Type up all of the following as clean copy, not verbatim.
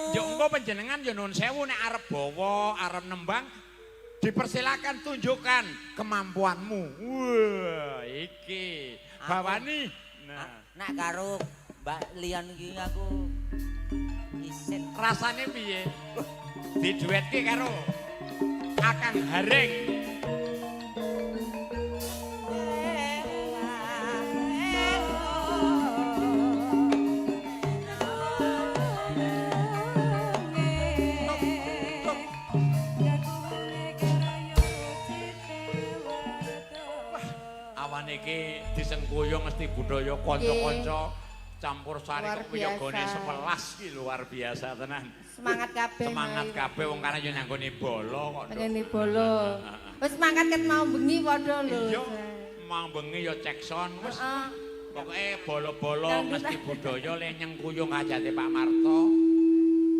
Yo engko panjenengan yo nuwun sewu nek arep bawa, arep nembang dipersilakan tunjukkan kemampuanmu. Wah, iki bawani. Nah, nak karo Mbak Lian iki aku isin rasane piye? Diduetke karo Akang Hareng. Iki disengkuyung mesti budaya kanca-kanca campur sari kok yogane 11 ki luar biasa tenan. Semangat kabeh. Semangat kabeh wong karena yo nyanggone bola kok. Nyanggone bola. Wis mangkat ket mau bengi padha lho. Iya. Mang bengi yo cekson wis. Pokoke bola-bola mesti budaya le nyengkuyung ajate Pak Marto.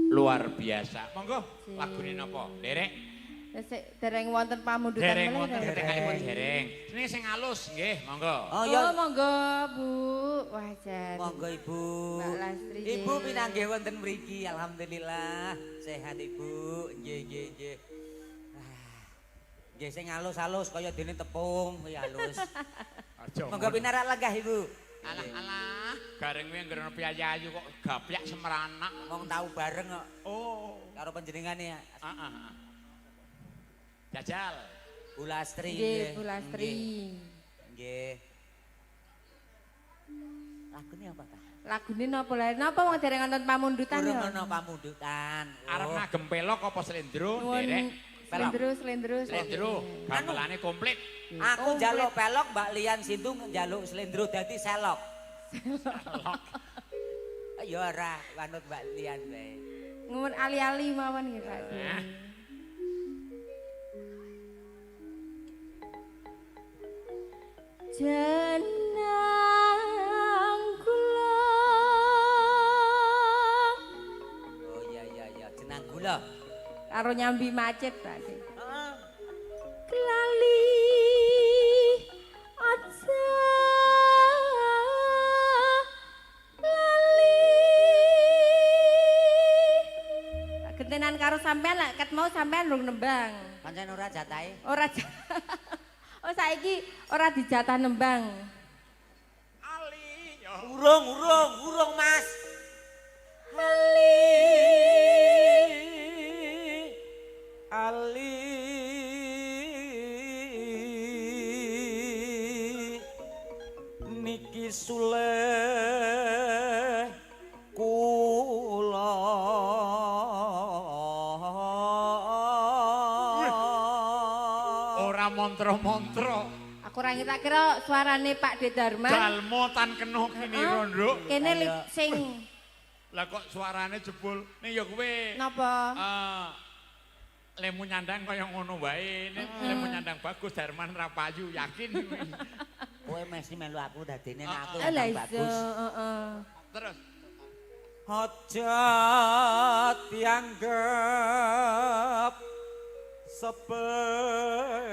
Luar biasa. Monggo lagune napa? Derek. Sik dereng wonten pamundutan dereng wonten ketekanipun dereng. Ini sing alus nggih, monggo. Oh ya monggo Bu. Wah jan. Monggo Ibu. Mbak Lastri. Ibu pinanggih wonten mriki alhamdulillah. Sehat Ibu. Nggih nggih nggih. Nggih sing alus-alus kaya dene tepung kaya alus. Monggo pinarak lenggah Ibu. Alah, gareng kuwi nggerono piyayu kok gaplyak semeranak. Wong tau bareng kok. Oh, karo panjenengane ya. Heeh. Jajal. Bu Lastri nggih. Bu Lastri. Nggih. Lagune apa ta? Lagune napa lha? Napa wong dereng wonten pamundutan ya? Durung ana pamundutan. Arep ngagem pelok apa slendro, Derek? Slendro. Gamelane komplit. Aku njaluk pelok, Mbak Lian Sintu njaluk slendro dadi selok. Selok. Ya ora manut Mbak Lian wae. Ngumun ali-ali mawon nggih Pak. Jenang kula. Oh iya jenang gula. Karo nyambi macet berarti. Heeh. Kelali aja lali. Gentenan karo sampean lek ket mau sampean rung nembang. Pancen ora jatahe. Ora oh saiki ora dijatah nembang. Ali, yo. Urung Mas. Ali niki suleh kula ora montra-montra. Aku ora tak kira suarane Pak De Darman. Dalmo tan kena kini Nduk. Kene sing lah kok suarane jebul. Ning ya kowe. napa? Lemu nyandang kaya ngono wae. Lemu nyandang bagus Darman ra payu yakin. Kowe mesti melu aku dadine aku Lah yang iso, bagus. Terus Aja dianggap sepele.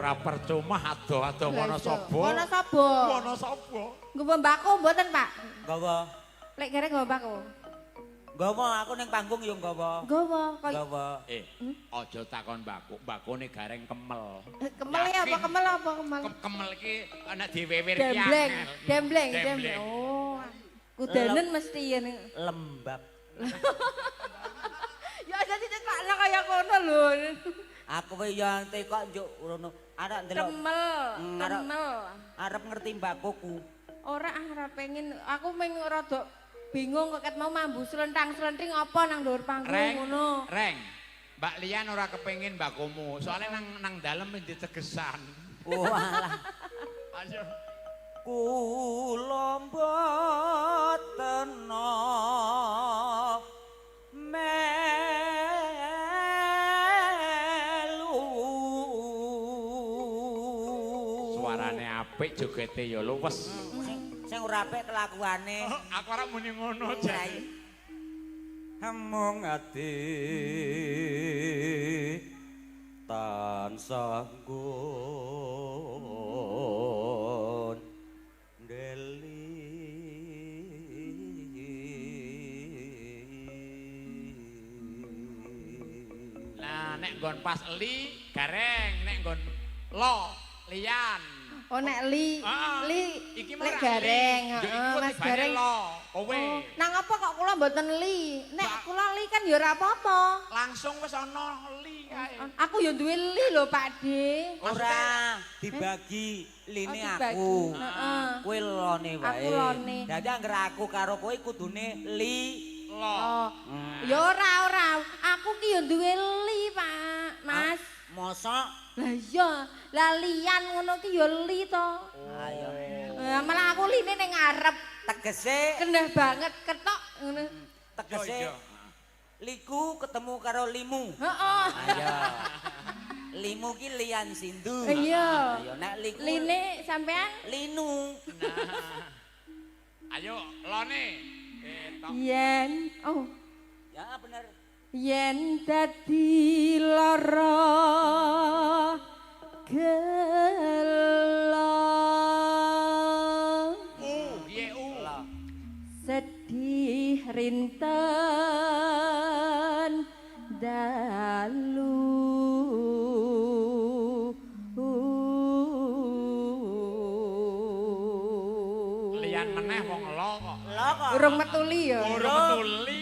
ora percuma ado-ado Wonosobo. Wonosobo. Nggo mbako mboten, Pak? Nggawa. Lek kere nggo mbako. Nggawa aku ning panggung yo nggawa. Nggawa. Aja takon mbakone gareng kemel. Kemel ya apa kemel apa kemel? Kemel iki ana diwewer Dembleng. Oh. Kudanen mesti yen Lembab. Ya aja ditetakno kaya kono lho. Aku wae yang tekok njuk ngono. Arek ndelok. Kemel. Arep ngerti mbakoku. Ora ora pengin aku mung rada bingung kok ket mau mambu slentang-slentring apa nang dhuwur panggung ngono. Reng. Mbak Lian ora kepengin mbakomu, soalnya nang dalem ditegesan. Oh alah. Ayo. Kula mboten Suarane apik jogete ya luwes. Sing ora apik kelakuane. Aku ora muni ngono, Jan. Mung ati tansah nggo nggon pas li gareng, nek nggon lo liyan. Oh nek li Iki lek gareng, heeh, Mas gareng. Kowe. Oh, nang apa kok kula mboten li? Nek kula li kan ya ora apa-apa. Langsung wis ana li kae. Aku ya duwe li lho Pak De. Ora dibagi line aku. Heeh. Kowe lone wae. Aku lone. Dadi anggere aku karo kowe kudune li. Oh. Ya ora. Aku ki ya duwe li, Pak, Mas. Mosok Lah iya, lah liyan ngono ki ya li to. ayo. Malah aku line ning ngarep. Tegese Kendah banget ketok ngono. tegese liku ketemu karo limu. Heeh. Ayo. Limu ki lian sindu. Iya. Ayo nek liku Line sampean linu. Ayo lone. Tok. yen Ya bener. yen dadi lara gelo Piye Lah. sedih rinten dalu liyan meneh wong lo kok. Lah kok. urung metuli ya Urung metuli.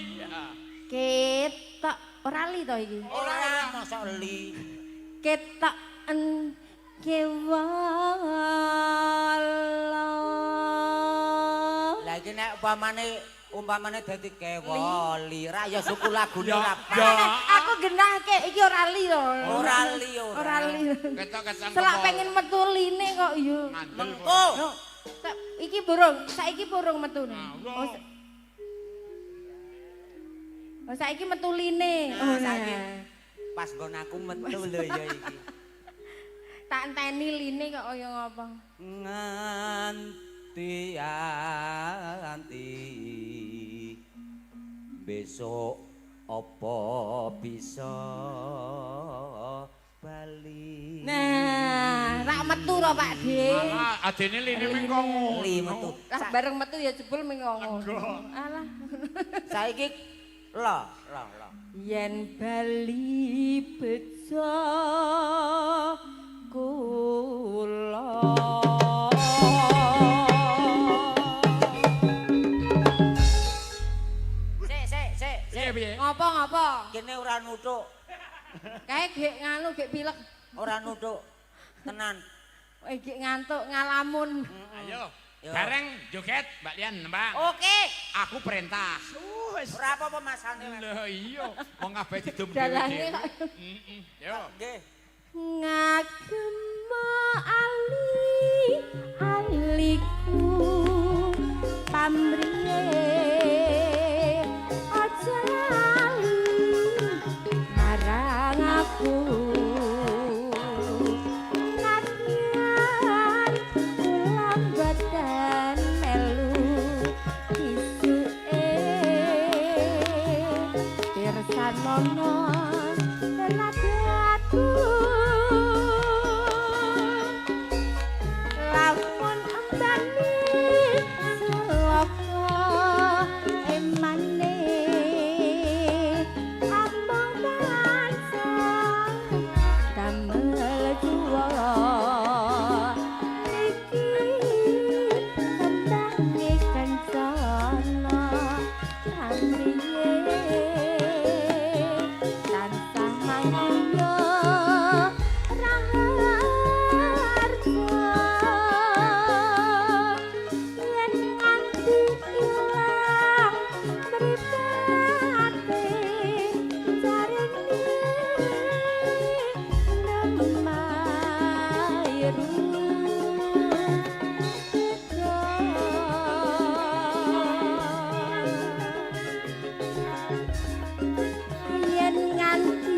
ketok ora li to iki Ora mosok li. ketok en kewala Lah iki nek umpamane dadi kewali, ra ya suku lagune ora aku genahke iki ora li to ora li ora li Ketok-ketok selak pengen metu line kok yo mengko. iki burung saiki burung metune oh saiki metu line Nah, saiki pas nggon aku metu lho ya iki. tak enteni line kok kaya ngapa Nganti besok apa bisa bali. nah rak metu ro Pak De Malah adene line mengko ngono. Li metu. lah bareng metu ya jebul mengongo alah Saiki lo. yen bali bejo kula Sik. Piye? ngopo Kene ora nuthuk, kae gek nganu gek pilek ora nuthuk. Tenan. gek ngantuk ngalamun Ayo. Yo. Gareng joget Mbak Lian nembang. Oke. Aku perintah. Wis. Ora apa-apa masane. Lho iya, wong kabeh didum Dalane dhewe. kok. Yo. Nggih. ngagem aliku pamriye aja lali marang aku nganyan ulang badan melu isuke pirsanono tenagaku lamun embani seloko emane among bangsa damel juwa iki kembangke kancana pamriye tansah mangkuyo yen nganti ilang mripate jarene nemairu yen nganti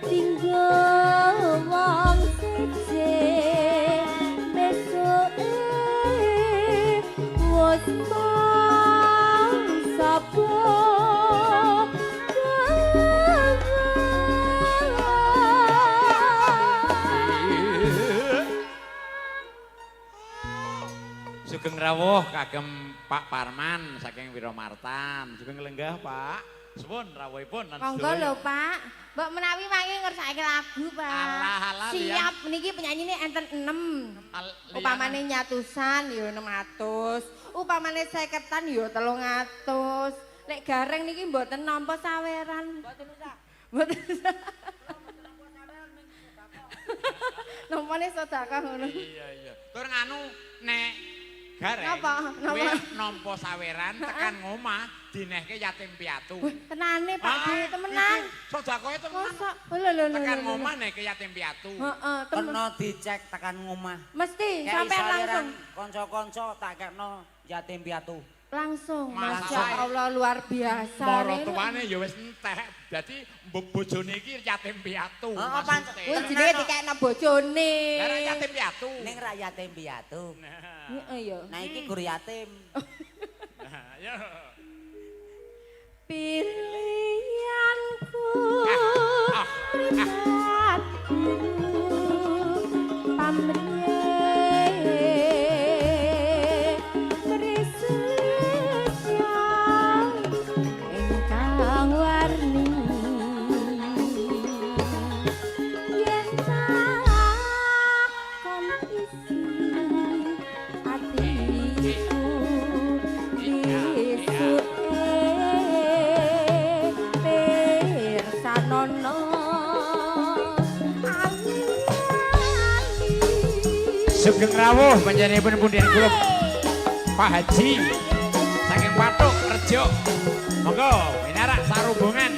tinggo wong siji besoke wis sapa Sugeng rawuh kagem Pak Parman saking Wiromartan. Sugeng lenggah, Pak. Suwun rawuhipun lan Monggo lho, Pak. Mbok menawi mangke ngersake lagu, Pak. Alah, Siap, niki penyanyine enten 6. Upamane nyatusan ya 600. Upamane 50-an ya 300. Lek gareng niki mboten nampa saweran. Mboten usah. Mboten. Nampane sedekah ngono. Iya. Tur nganu nek gareng. Napa? Kowe nampa saweran tekan ngomah dinehke yatim piatu. Tenane Pak Dhewe temenan. Sedekahe temenan. Mosok. Lho. Tekan ngomah nehke yatim piatu. Heeh, temen. Kena dicek tekan ngomah. Mesti Kayak sampean langsung. Kanca-kanca tak kekno yatim piatu. Langsung. Masa Masya Allah luar biasa. Marotuane ya wis entek. Dadi bojone iki yatim piatu. Heeh, maksude. Kuwi jenenge dikekno bojone. Lah yatim piatu. Ning ra yatim piatu. Heeh ya. Nah iki gur yatim. Nah, ya. Pilihanku pamrih merisusya ingkang warni yen takon isi atiku Sugeng rawuh panjenenganipun punden kula Pak Haji saking Patuk Rejo. Monggo minarak sarubungan.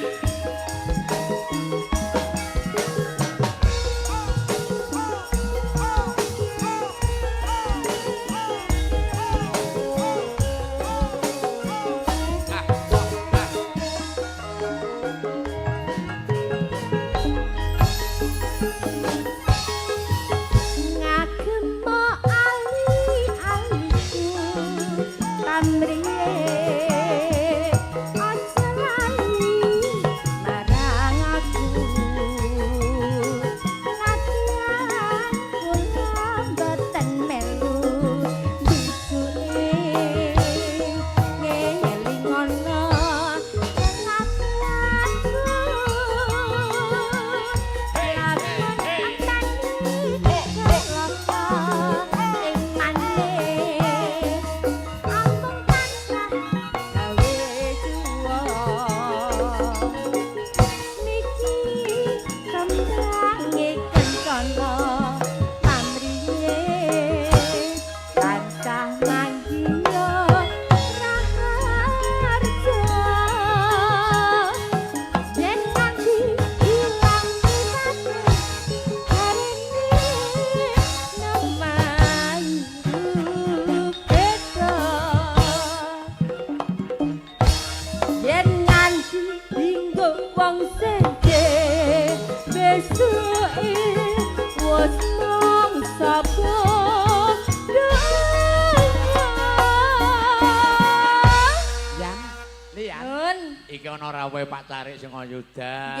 Iki ana rawuhe Pak Carik sing Ayudan.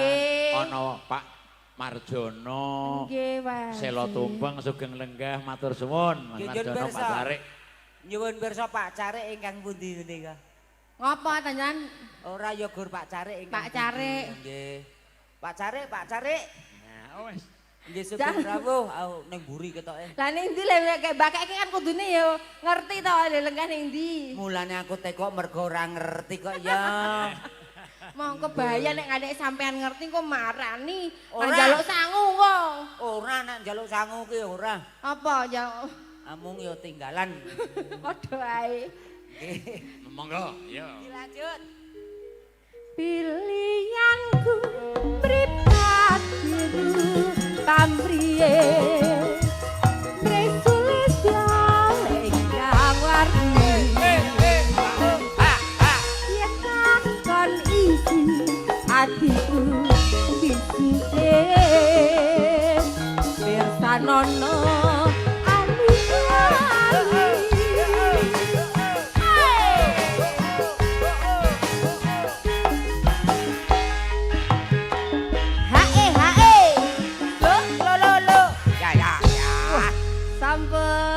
Ana Pak Marjono. Nggih, Mas. Sela Tumpeng Sugeng Lenggah matur suwun Mas Marjono Pak Carik. Nyuwun pirsa Pak Carik ingkang pundi menika? Ngapa tanyan? Ora ya gur Pak Carik ingkang. Pak Carik. Nggih. Pak Carik. Nah, wis. Nggih sugeng rawuh, ning mburi ketoke. Lah ning ndi lek bakake kan kudune ya ngerti to lenggah ning ndi. Mulane aku teko mergo ora ngerti kok ya. Mongko bahaya nek ngandek sampean ngerti kok marani. Ora. Njaluk sangu wong. Ora nek njaluk sangu ki ora. Apa ya? Amung ya tinggalan. Padha ae. Nggih. Monggo, ya. Dilanjut. Pilihanku pribadi pamriye presulisya ingkang warni yen takon isi atiku bisuke pirsanono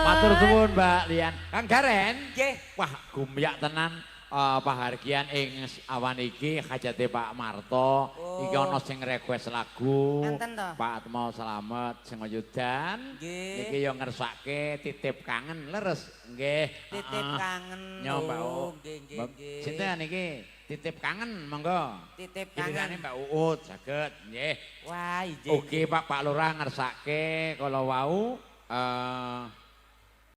Matur suwun Mbak Lian. Kang Garen. Nggih. Wah, gumyak tenan. pahargyan ing awan iki hajate Pak Marto. Iki ana sing request lagu. Enten to? Pak Atmo Slamet sing Yudan. Nggih. Iki yo ngersake titip kangen leres. Nggih. Titip kangen. Yo Mbak Oh, nggih nggih nggih. Sinten niki? Titip kangen monggo. Titip Gilirannya kangen. Mbak Uut saged nggih. Wah, ijin. Oke Pak Lurah ngersake kala wau